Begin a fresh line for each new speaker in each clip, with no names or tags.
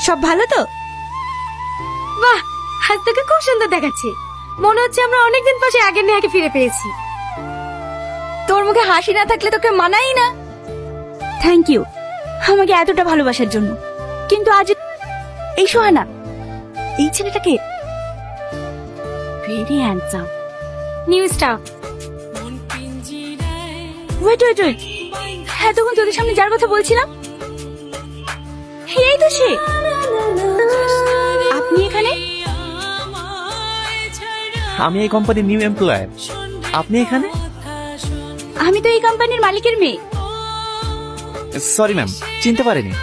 সব ভালো তো? বাহ, আজ তোকে খুব সুন্দর দেখাচ্ছে। মনে হচ্ছে আমরা অনেকদিন পর সেই আগের নেহাকে ফিরে পেয়েছি। তোর মুখে হাসি না থাকলে তোকে মানাই না। থ্যাংক ইউ আমাকে এতটা ভালোবাসার জন্য। কিন্তু আজ এই সোহানা, এই ছেলেটাকে very handsome new staff. Wait wait wait, এতক্ষণ তোদের সামনে যার কথা বলছিলাম এই তো সে। আপনি এখানে?
আমি এই কোম্পানির নিউ এমপ্লয়ার। আপনি এখানে?
আমি তো এই কোম্পানির মালিকের মেয়ে।
সরি ম্যাম, চিনতে পারিনি।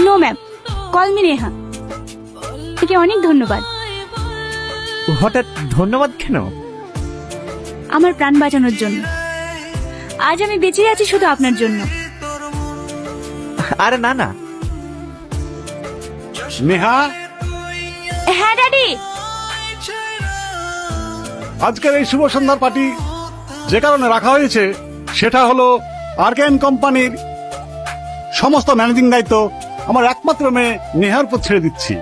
No ma'am, call me Neha. আপনাকে অনেক ধন্যবাদ।
হঠাৎ ধন্যবাদ কেন?
আমার প্রাণ বাঁচানোর জন্য। আজ আমি বেঁচে আছি শুধু আপনার জন্য।
আরে না না।
নেহা,
হ্যাঁ ড্যাডি।
আজকের এই শুভ সন্ধ্যার পার্টি যে কারণে রাখা হয়েছে সেটা হলো আর্কেন কোম্পানির সমস্ত ম্যানেজিং দায়িত্ব আমার একমাত্র মেয়ে নেহার উপর ছেড়ে দিচ্ছি।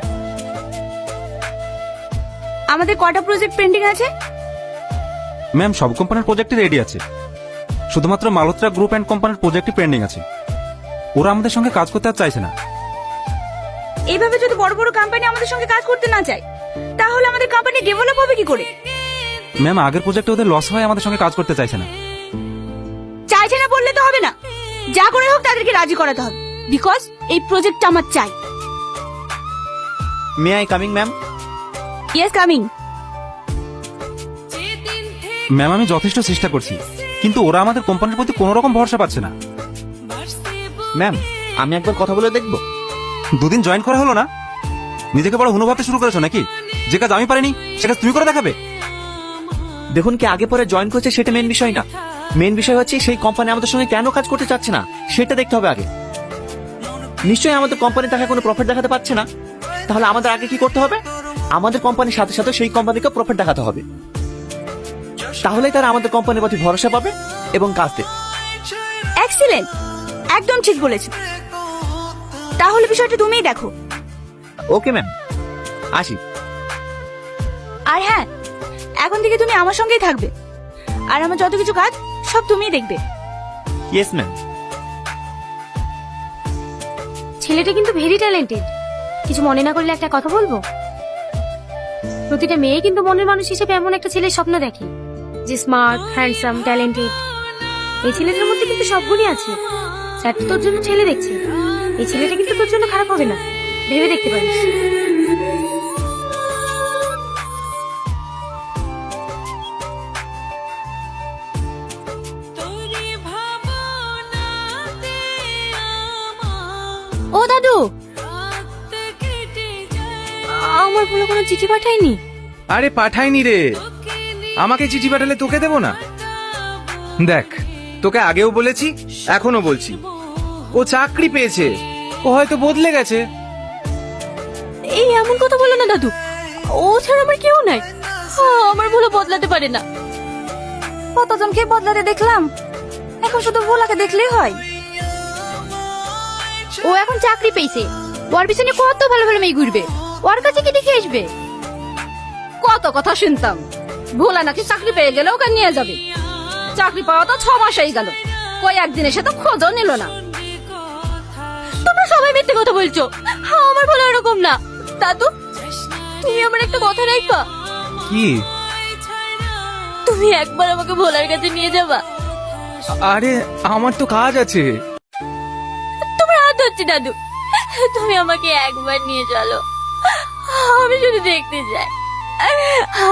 আমাদের কটা প্রজেক্ট পেন্ডিং আছে?
ম্যাম, সব কোম্পানির প্রজেক্টই রেডি আছে, শুধুমাত্র মালহোত্রা গ্রুপ অ্যান্ড কোম্পানির প্রজেক্টই পেন্ডিং আছে। ওরা আমাদের সঙ্গে কাজ করতে আর চাইছে না।
এইভাবে যদি বড় বড় কোম্পানি আমাদের সঙ্গে কাজ করতে না চায় তাহলে আমাদের কোম্পানি ডেভেলপ হবে কি করে?
ম্যাম, আগের প্রজেক্টে ওদের লস হয় আমাদের সঙ্গে কাজ করতে চাইছে না।
চাইছে না বললে তো হবে না, যা করে হোক তাদেরকে রাজি করাতে হবে। বিকজ এই প্রজেক্টটা আমার চাই।
May I coming ma'am?
Yes coming.
Ma'am, আমি যথেষ্ট চেষ্টা করছি, কিন্তু ওরা আমাদের কোম্পানির প্রতি কোনো রকম ভরসা পাচ্ছে না।
ম্যাম, আমি একবার কথা বলে দেখবো।
দুদিন জয়েন করা হলো না, নিজেকে বড় হুনো ভাবতে শুরু করেছো নাকি? যে কাজ আমি পারিনি সে কাজ তুমি করে দেখাবে?
দেখুন, কি আগে পরে জয়েন করছে সেটা মেন বিষয় না। মেন বিষয় হচ্ছে সেই কোম্পানি আমাদের সঙ্গে কেন কাজ করতে চাচ্ছে না সেটা দেখতে হবে আগে। নিশ্চয়ই আমাদের কোম্পানি তাকে কোনো প্রফিট দেখাতে পারছে না, তাহলে আমাদের আগে কি করতে হবে? আমাদের কোম্পানির সাথে সাথে সেই কোম্পানিকে প্রফিট দেখাতে হবে। তাহলেই তারা আমাদের কোম্পানির প্রতি ভরসা পাবে এবং কাজ দেবে।
এক্সিলেন্ট, একদম ঠিক বলেছো। তাহলে বিষয়টা তুমিই দেখো।
ওকে ম্যাম, আসি।
আর হ্যাঁ, এখন থেকে তুমি আমার সঙ্গেই থাকবে, আর আমার যত কিছু কাজ সব তুমিই দেখবে।
Yes ma'am.
ছেলেটা কিন্তু ভেরি ট্যালেন্টেড। কিছু মনে না করলে একটা কথা বলবো? প্রতিটা মেয়ে কিন্তু মনের মানুষ হিসেবে এমন একটা ছেলের স্বপ্ন দেখে যে স্মার্ট, হ্যান্ডসাম, ট্যালেন্টেড। এই ছেলেটার মধ্যে কিন্তু সবগুলি আছে। স্যার তো তোর জন্য ছেলে দেখছে, এই ছেলেটা কিন্তু তোর জন্য খারাপ হবে না, ভেবে দেখতে পারিস। ও দাদু, আমার বলে কোনো চিঠি পাঠায়নি?
আরে পাঠাইনি রে, আমাকে চিঠি পাঠালে তোকে দেবো না? দেখ, তোকে আগেও বলেছি, এখনো বলছি, ও চাকরি পেয়েছে, ও হয়তো বদলে গেছে।
এই এমন কথা বলো না দাদু, ও ছাড়া আমার কেউ নাই। আমার ভুলো বদলাতে পারে না। কতজনকে বদলাতে দেখলাম, এখন শুধু ভোলাকে দেখলেই হয়।
ও এখন চাকরি পেয়েছে, ওর পিছনে কত ভালো ভালো মেয়ে ঘুরবে, ওর কাছে কি দেখে আসবে?
কত কথা শুনতাম, ভোলা নাকি চাকরি পেয়ে গেলে ওকে নিয়ে যাবে। চাকরি পাওয়া তো 6 মাস হয়ে গেল, কই একদিন এসে তো খোঁজও নিল না।
তোমরা সবাই মিথ্যে কথা বলছো, আমার ভুলো এরকম না। দাদু, তুমি আমার একটা কথা রাখবা?
কি?
তুমি একবার আমাকে ভোলার কাছে নিয়ে যাবা?
আরে আমার তো কাজ আছে।
তোমার হাত ধরছি দাদু, তুমি আমাকে একবার নিয়ে চলো, আমি শুধু দেখতে চাই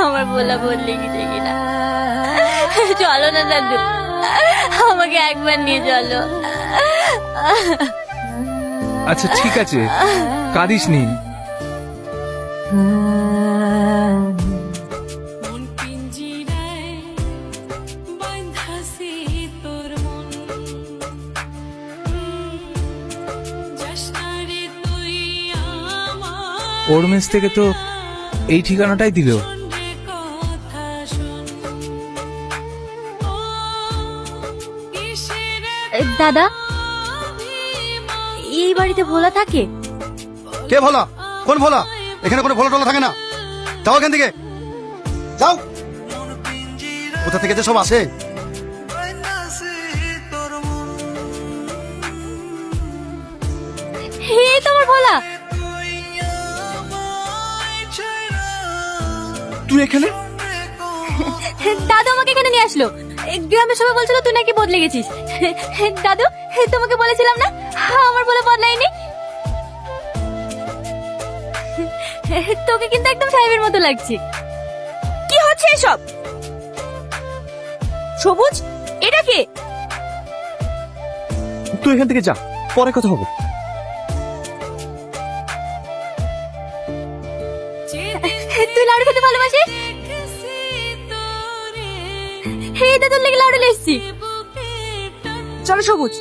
আমার ভোলা বললে কি কিনা। চলো না দাদু, আমাকে একবার নিয়ে চলো।
আচ্ছা ঠিক আছে, কাঁদিস নি। ওর মেস থেকে তো এই ঠিকানাটাই দিল।
দাদা,
এই বাড়িতে ভোলা থাকে?
কে ভোলা? কোন ভোলা? এখানে কোনো ভোলা টোলা থাকে না। যাও এখান থেকে, যাও। কোথা থেকে যে সব আসে।
এই তোমার ভোলা।
তুই এখানে?
দাদু আমাকে এখানে নিয়ে আসলো। গ্রামের সবাই বলছিল তুই নাকি বদলে গেছিস। দাদু, তোমাকে বলেছিলাম না আমার বলে বদলাইনি। তোকে কিন্তু একদম সাহেবের মতো লাগছে। কি হচ্ছে এসব? সবুজ, এটা কে?
তুই এখান থেকে যা, পরে কথা হবে।
তুই লাড়ু খেতে ভালোবাসিস? হে দাদুর লেগে লাড়ু নিয়ে এসেছি। চলো সবুজ।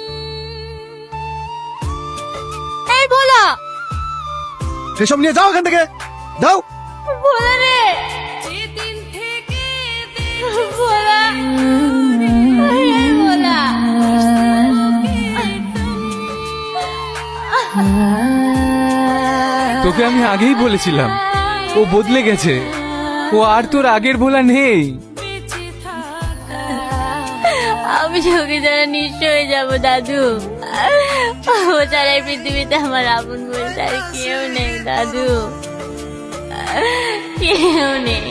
এই ভোলা,
সেসব নিয়ে যাও এখান থেকে, যাও।
ভোলা রে, ভোলা, এই ভোলা।
তোকে আমি আগেই বলেছিলাম ও বদলে গেছে, ও আর তোর আগের ভোলা নেই।
আমি চোখে যারা নিঃস্ব হয়ে যাবো দাদু। ও ছাড়া এই পৃথিবীতে আমার আপন বলতে আর কেউ নেই দাদু, কেউ নেই।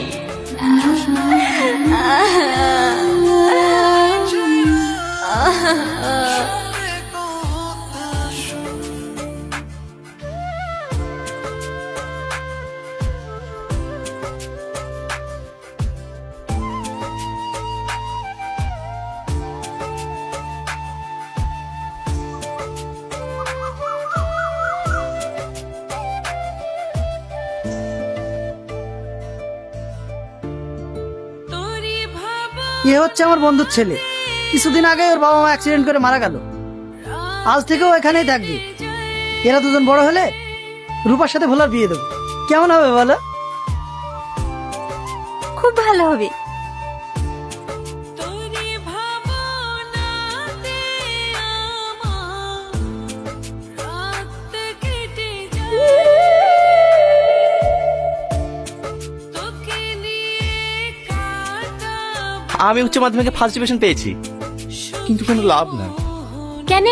এ হচ্ছে আমার বন্ধুর ছেলে। কিছুদিন আগে ওর বাবা মা অ্যাক্সিডেন্ট করে মারা গেল। আজ থেকেও এখানেই থাকবে। এরা দুজন বড় হলে রূপার সাথে ভোলার বিয়ে দেবো। কেমন হবে বলো?
খুব ভালো হবে।
আমি উচ্চ মাধ্যমিকে ফার্স্ট ডিভিশন পেয়েছি, কিন্তু কোনো লাভ নাই।
কেন